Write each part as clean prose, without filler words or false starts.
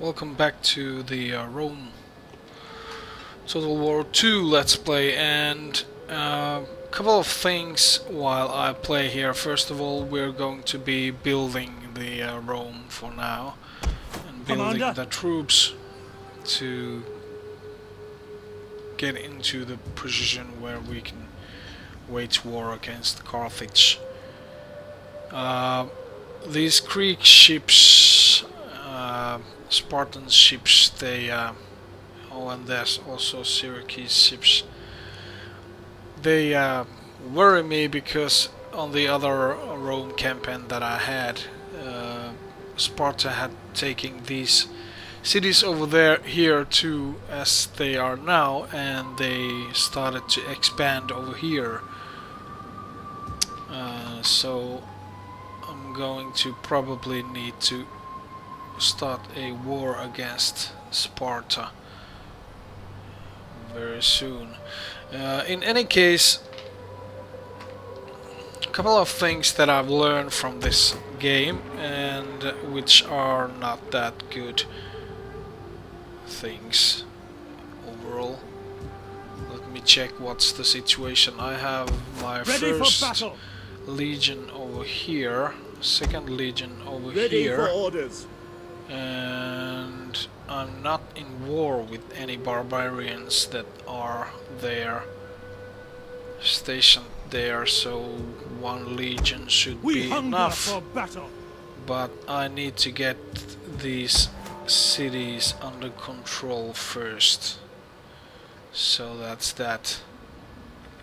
Welcome back to the Rome Total War 2 Let's Play, and a couple of things while I play here. First of all, we're going to be building the Rome for now, and building Commander. the troops to get into the position where we can wage war against Carthage. These Greek ships, Spartan ships, they oh, and there's also Syracuse ships. They worry me because on the other Rome campaign that I had, Sparta had taken these cities over there here too as they are now, and they started to expand over here. So I'm going to probably need to start a war against Sparta very soon. In any case, a couple of things that I've learned from this game, and which are not that good things overall. Let me check what's the situation. I have my first legion over here, second legion over here, for orders. and I'm not in war with any barbarians that are there, stationed there, so one legion should be enough. For battle. But I need to get these cities under control first. So that's that.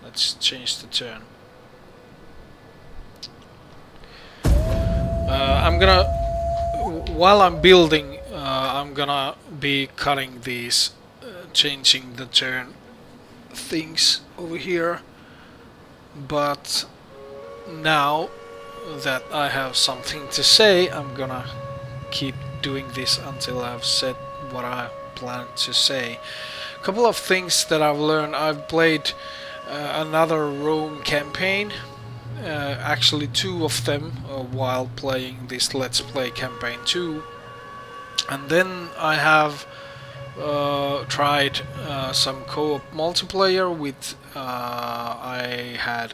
Let's change the turn. I'm gonna, while I'm building, I'm gonna be cutting these, changing the turn things over here. But now that I have something to say, I'm gonna keep doing this until I've said what I plan to say. A couple of things that I've learned. I've played another Rome campaign. Actually two of them while playing this Let's Play campaign 2, and then I have tried some co-op multiplayer with I had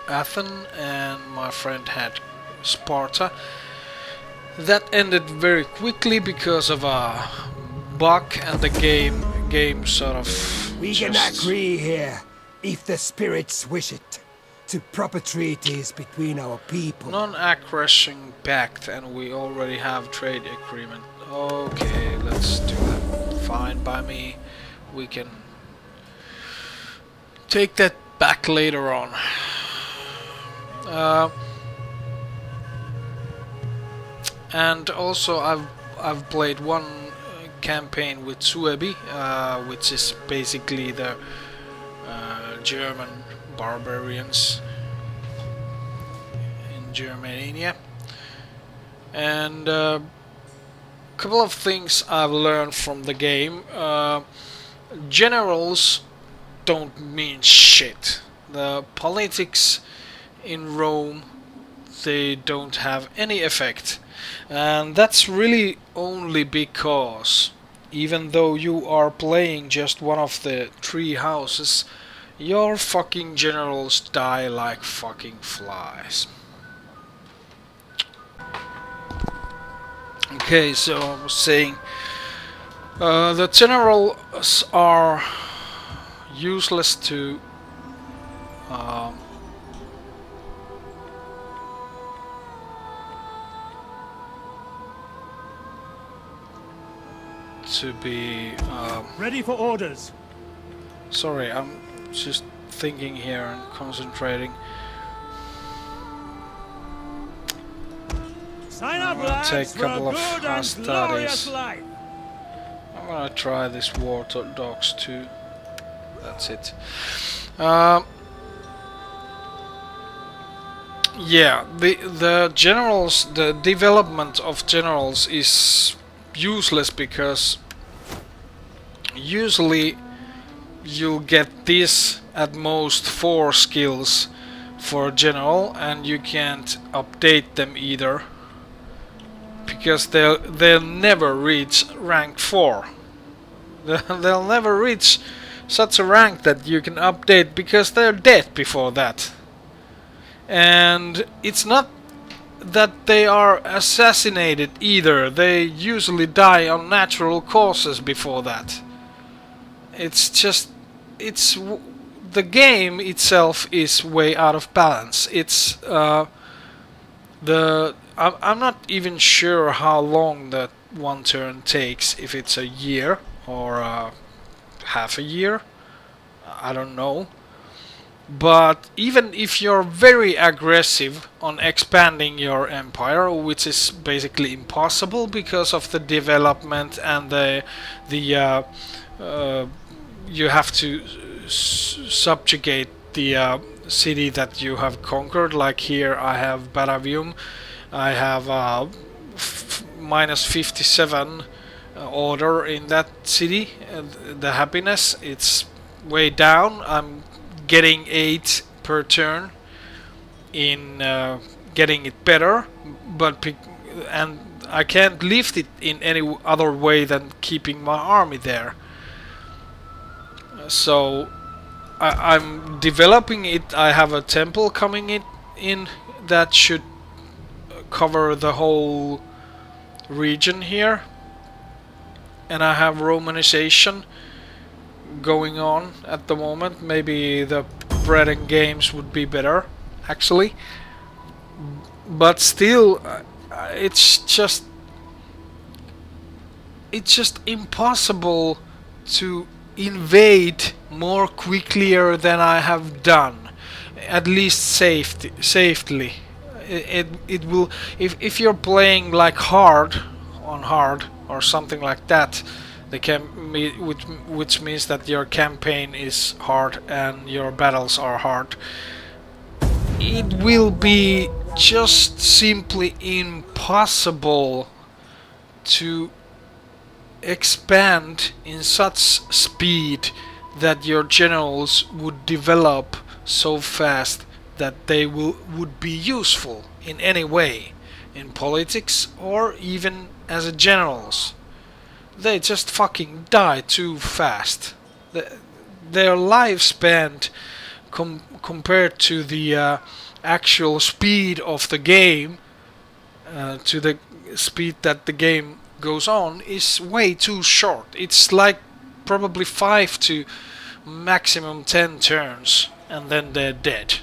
Athens and my friend had Sparta. That ended very quickly because of a bug, and the game sort of We can agree here, if the spirits wish it, to proper treaties between our people. Non-aggression pact, and we already have trade agreement. Okay, let's do that. Fine by me. We can take that back later on. And also I've played one campaign with Suebi, which is basically the German barbarians in Germania, and a couple of things I've learned from the game. Generals don't mean shit. The politics in Rome, they don't have any effect, and that's really only because even though you are playing just one of the three houses, your fucking generals die like fucking flies. Okay, so I was saying, the generals are useless to be Ready for orders. sorry, I'm just thinking here and concentrating. Sign up, I'm gonna lads, take a for a couple of good and studies. glorious life. I'm gonna try this war dogs too. That's it. Yeah, the generals, the development of generals is useless because usually you'll get this at most 4 skills for a general, and you can't update them either because they'll never reach rank 4. They'll never reach such a rank that you can update because they're dead before that. And it's not that they are assassinated either. They usually die on natural causes before that. It's just the game itself is way out of balance. It's I'm not even sure how long that one turn takes, if it's a year or half a year. I don't know. But even if you're very aggressive on expanding your empire, which is basically impossible because of the development and the you have to subjugate the city that you have conquered. Like here, I have Baravium. I have minus 57 order in that city. The happiness, it's way down. I'm getting 8 per turn in getting it better, but and I can't lift it in any other way than keeping my army there. So I'm developing it. I have a temple coming in that should cover the whole region here, and I have Romanization going on at the moment. Maybe the bread and games would be better, actually, but still, it's just impossible to invade more quickly than I have done, at least safely. It will, if you're playing like hard or something like that, which means that your campaign is hard and your battles are hard, it will be just simply impossible to expand in such speed that your generals would develop so fast that they would be useful in any way, in politics or even as generals. They just fucking die too fast. Their lifespan compared to the actual speed of the game, to the speed that the game goes on, is way too short. It's like probably 5 to maximum 10 turns, and then they're dead.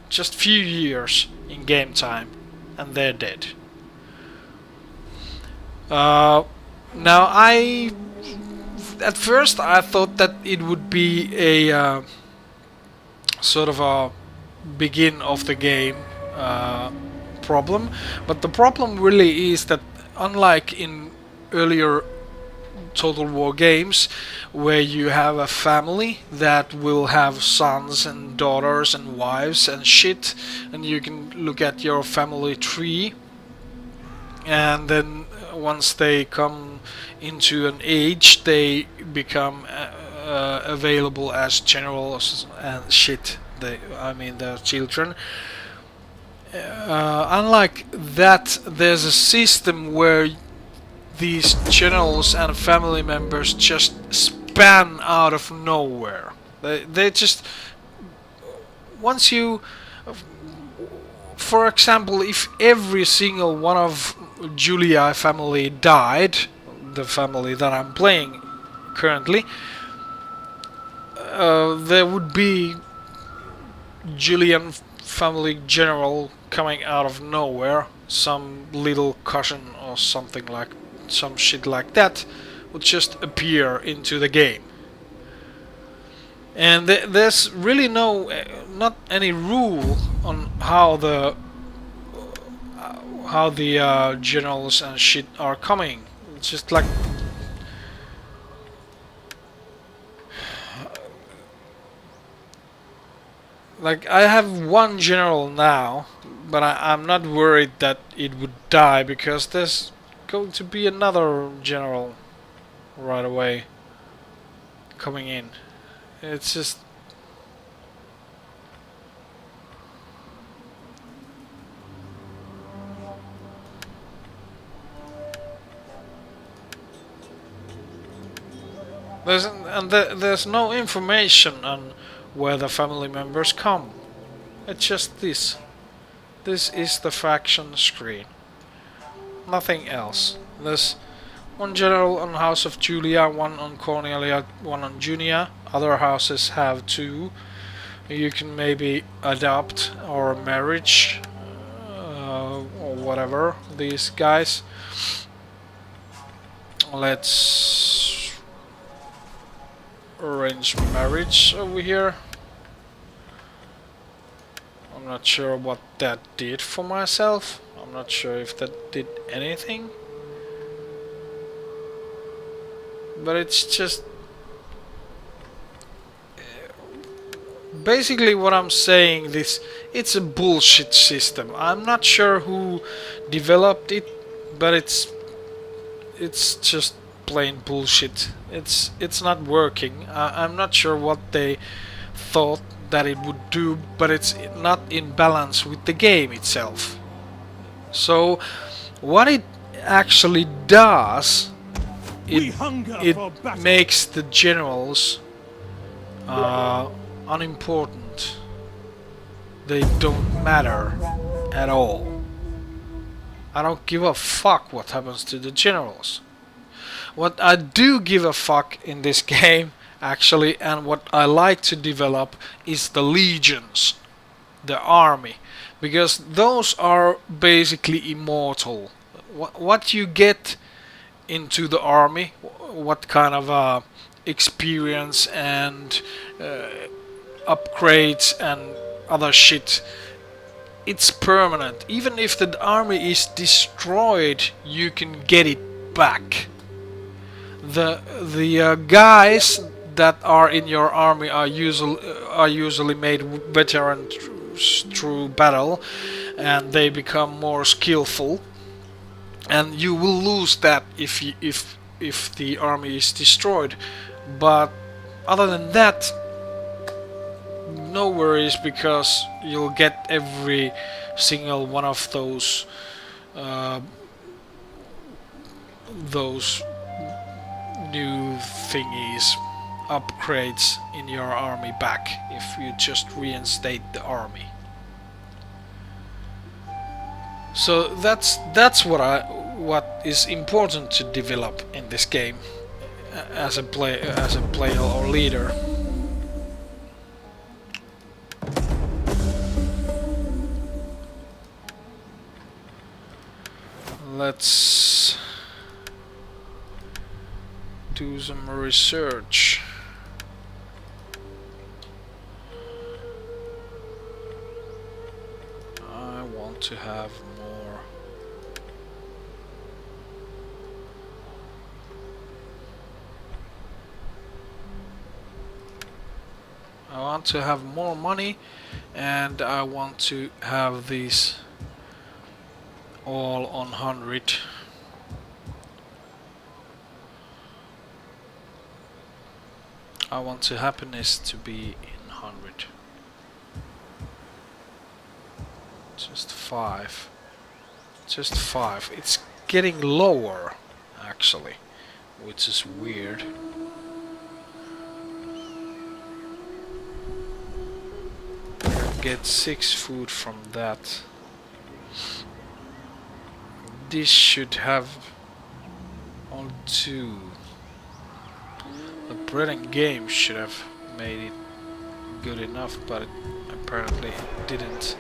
Just few years in game time, and they're dead. Now at first I thought that it would be a sort of a begin of the game problem, but the problem really is that, unlike in earlier Total War games, where you have a family that will have sons and daughters and wives and shit, and you can look at your family tree, and then once they come into an age, they become available as generals and shit. I mean, their children. Unlike that, there's a system where these generals and family members just span out of nowhere. They just, once you, for example, if every single one of Julia family died, the family that I'm playing currently, there would be Julian family general coming out of nowhere. Some little cousin or something like, some shit like that would just appear into the game. And there's really not any rule on how the generals and shit are coming. It's just like, I have one general now, but I'm not worried that it would die, because there's going to be another general right away coming in. It's just, There's no information on where the family members come. It's just this. This is the faction screen. Nothing else. There's one general on House of Julia, one on Cornelia, one on Junia. Other houses have two. You can maybe adopt or marriage or whatever these guys. Let's arrange marriage over here. I'm not sure what that did for myself. I'm not sure if that did anything. But it's just basically what I'm saying, it's a bullshit system. I'm not sure who developed it, but it's just plain bullshit. It's not working. I'm not sure what they thought that it would do, but it's not in balance with the game itself. So what it actually does, We hunger it for battle. makes the generals unimportant. They don't matter at all. I don't give a fuck what happens to the generals. What I do give a fuck in this game, actually, and what I like to develop is the legions, the army, because those are basically immortal. What you get into the army, what kind of experience and upgrades and other shit, it's permanent. Even if the army is destroyed, you can get it back. The guys that are in your army are usually made veterans through battle, and they become more skillful. And you will lose that if the army is destroyed. But other than that, no worries, because you'll get every single one of those new thingies, upgrades in your army back if you just reinstate the army. So that's what is important to develop in this game as a player or leader. Let's do some research. I want to have more. I want to have more money, and I want to have these all on 100. I want the happiness to be in 100. Just 5. Just 5. It's getting lower, actually, which is weird. Get 6 food from that. This should have only 2. The bread and game should have made it good enough, but apparently it didn't.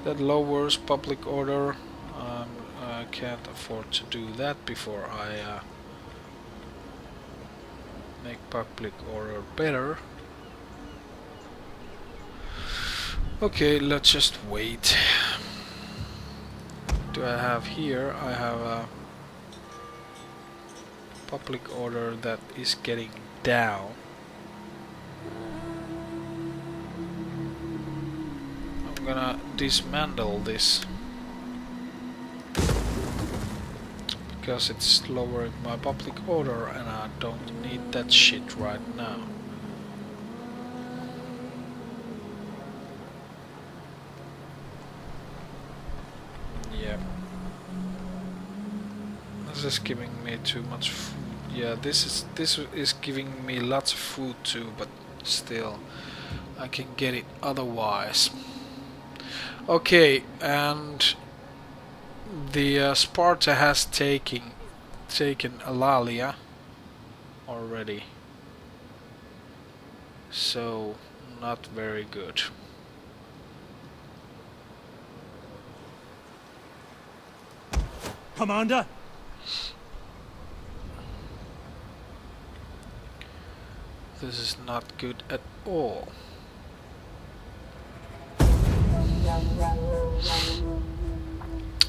That lowers public order. I can't afford to do that before I make public order better. Okay, let's just wait. Do I have here? I have a public order that is getting down. I'm gonna dismantle this because it's lowering my public order and I don't need that shit right now. Yeah. This is giving me too much food. Yeah, this is giving me lots of food too, but still I can get it otherwise. Okay, and the Sparta has taken Alalia already, so not very good. Commander, This is not good at all.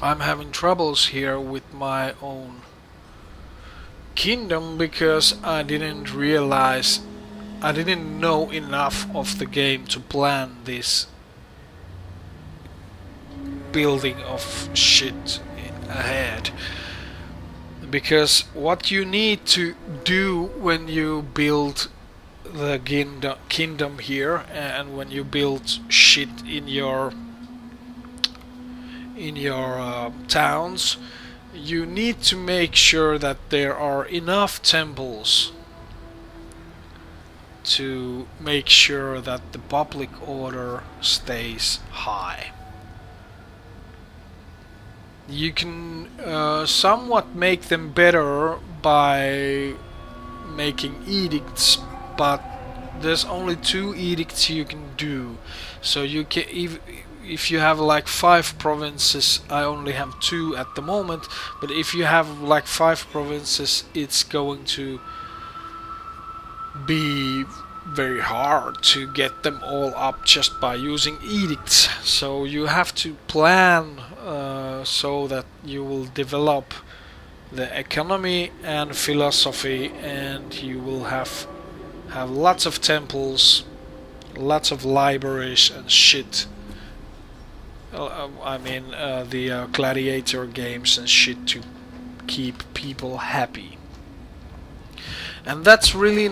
I'm having troubles here with my own kingdom because I didn't realize, I didn't know enough of the game to plan this building of shit ahead. Because what you need to do when you build the kingdom here, and when you build shit in your towns, you need to make sure that there are enough temples to make sure that the public order stays high. You can somewhat make them better by making edicts, but there's only 2 edicts you can do. So you can, if you have like 5 provinces, I only have 2 at the moment, but if you have like 5 provinces, it's going to be very hard to get them all up just by using edicts. So you have to plan so that you will develop the economy and philosophy, and you will have lots of temples, lots of libraries and shit. I mean the gladiator games and shit to keep people happy. And that's really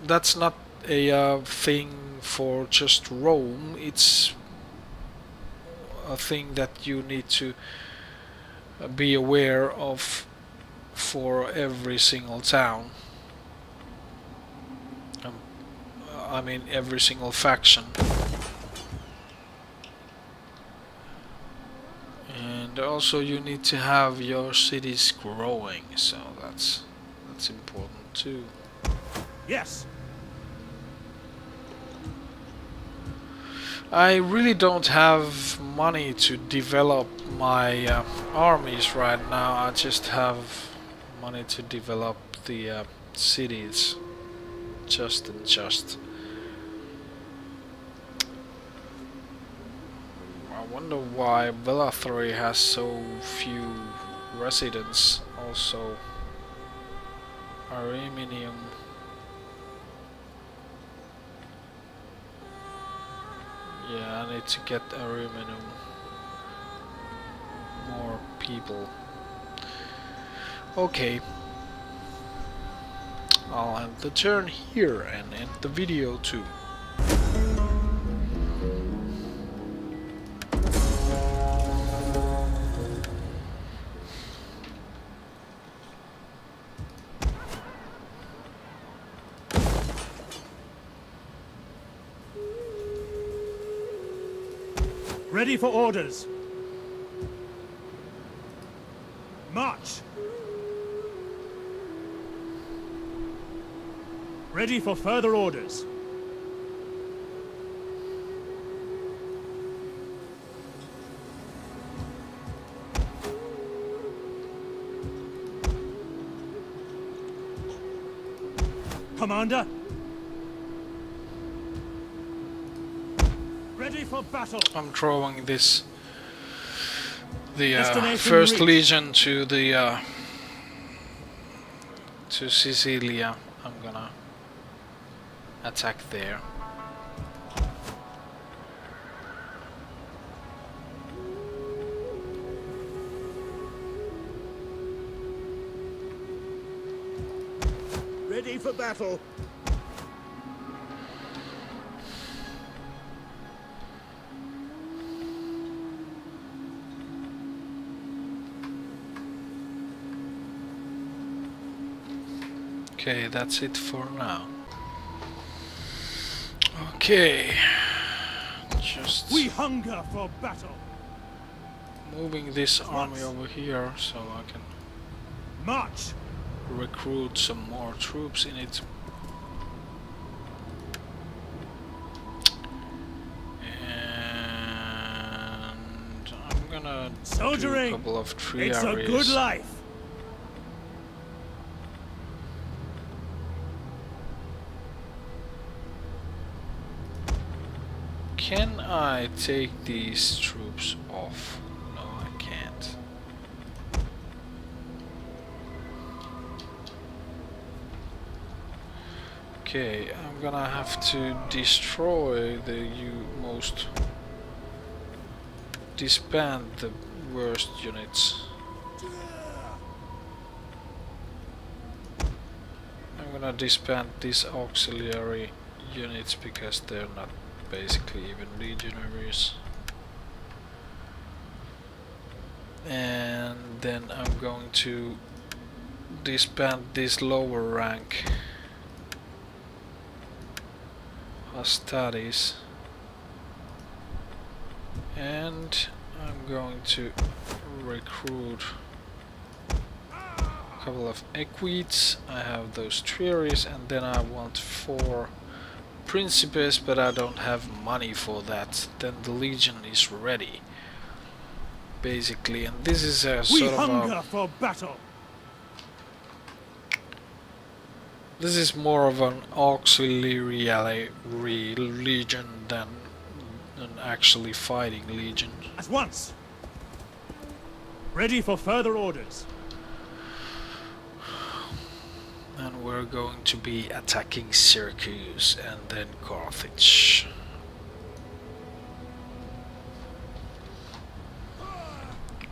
that's not a thing for just Rome. It's a thing that you need to be aware of for every single town. I mean every single faction. And also you need to have your cities growing, so that's important too. yes. I really don't have money to develop my armies right now. I just have money to develop the cities. Just. I wonder why Velathori has so few residents. Also, Ariminium. Yeah, I need to get Ariminium. More people. Okay. I'll end the turn here and end the video too. Ready for orders. March. Ready for further orders. Commander. Ready for battle. I'm throwing the Destination first reached. legion to the to Sicilia. I'm gonna attack there. Ready for battle. Okay, that's it for now. Okay, just We hunger for battle. moving this army over here so I can March. recruit some more troops in it. And I'm gonna do a Soldiering. couple of tree It's a areas. good life. Can I take these troops off? No, I can't. Okay, I'm gonna have to destroy the most... disband the worst units. I'm gonna disband these auxiliary units because they're not basically even legionaries. And then I'm going to disband this lower rank Astartes, and I'm going to recruit a couple of equids. I have those triaries, and then I want 4 Principes, but I don't have money for that. Then the Legion is ready, basically, and this is a We sort of hunger a... for battle. This is more of an auxiliary legion than an actually fighting legion. At once. Ready for further orders. And we're going to be attacking Syracuse and then Carthage.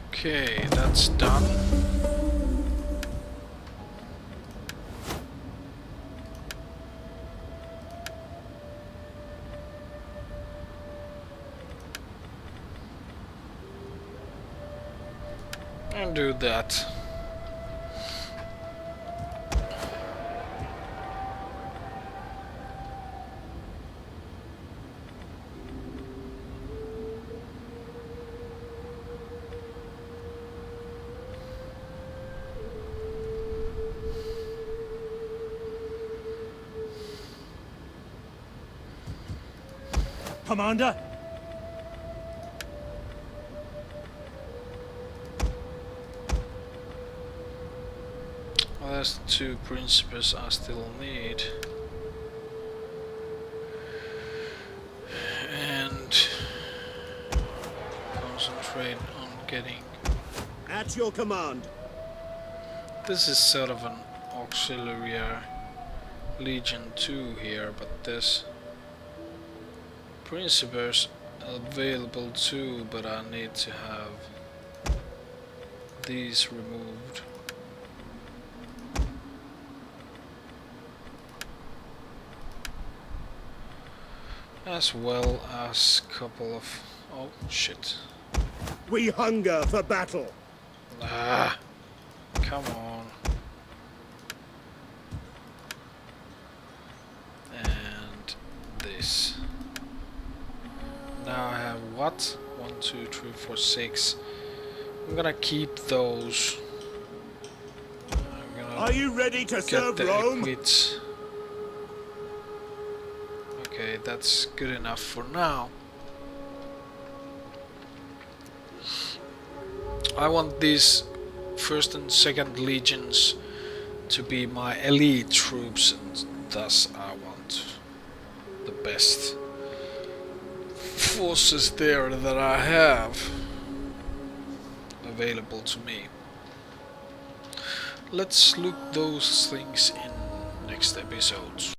Okay, that's done. And do that. Commander. Well, there's 2 Principes I still need. And concentrate on getting... At your command. This is sort of an auxiliary Legion 2 here, but there's Principes available too, but I need to have these removed. As well as a couple of... oh shit. We hunger for battle. Ah, come on. And this. Now I have what? 1, 2, 3, 4, 6. I'm gonna keep those. I'm gonna Are you ready to get serve the Rome? equids. Okay, that's good enough for now. I want these 1st and 2nd legions to be my elite troops, and thus I want the best forces there that I have available to me. Let's look those things in next episodes.